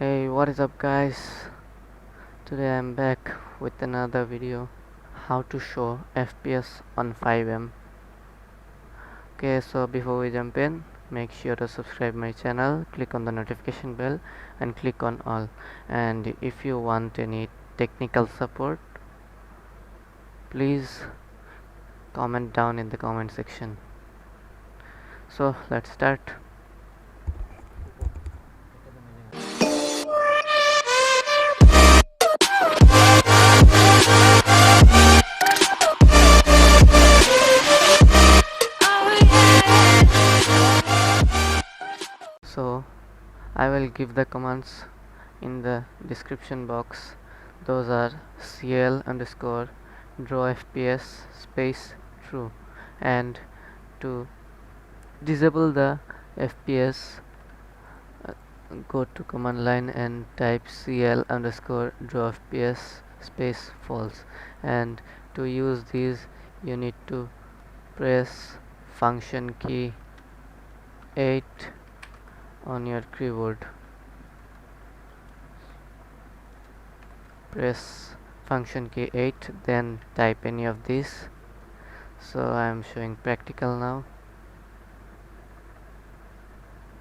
Hey, what is up guys? Today I'm back with another video, how to show FPS on 5M. Okay, so before we jump in, make sure to subscribe my channel, click on the notification bell and click on all. And if you want any technical support, please comment down in the comment section. So let's start. So I will give the commands in the description box. Those are cl underscore draw fps space true, and to disable the fps, go to command line and type cl underscore draw fps space false. And to use these you need to press function key 8 on your keyboard. Press function key 8, then type any of these. So I am showing practical now.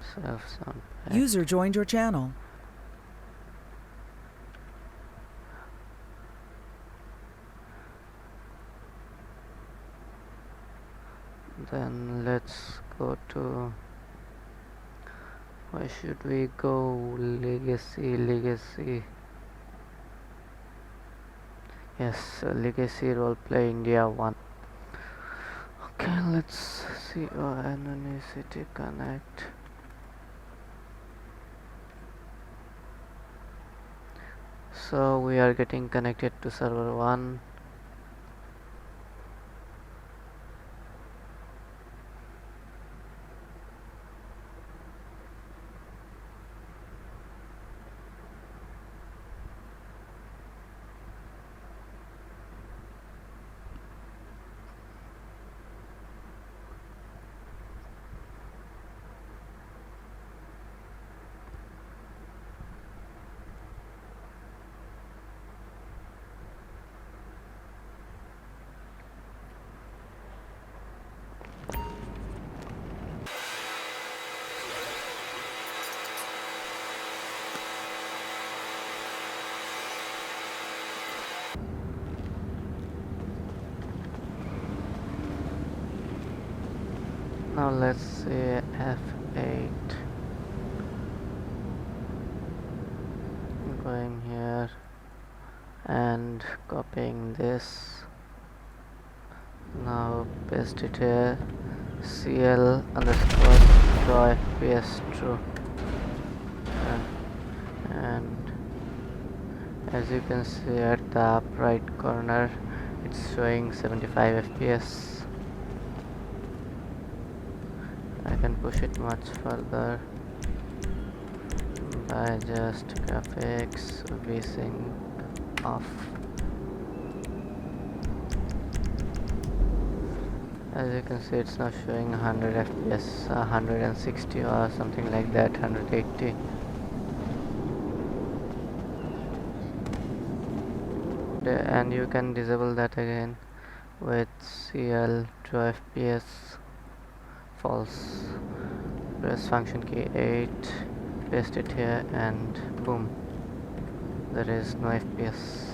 Self sound pack. User joined your channel. Then let's go to, where should we go? Legacy. Yes, Legacy Roleplay India 1. Okay, let's see. Anonymity connect. So we are getting connected to server 1. Now let's say F8. Going here and copying this. Now paste it here. CL underscore draw FPS true. And as you can see at the up right corner, it's showing 75 FPS. I can push it much further by just graphics vsync off. As you can see, it's now showing 100 FPS, 160 or something like that, 180. And you can disable that again with cl draw fps false. Press function key 8, paste it here, and boom, there is no FPS.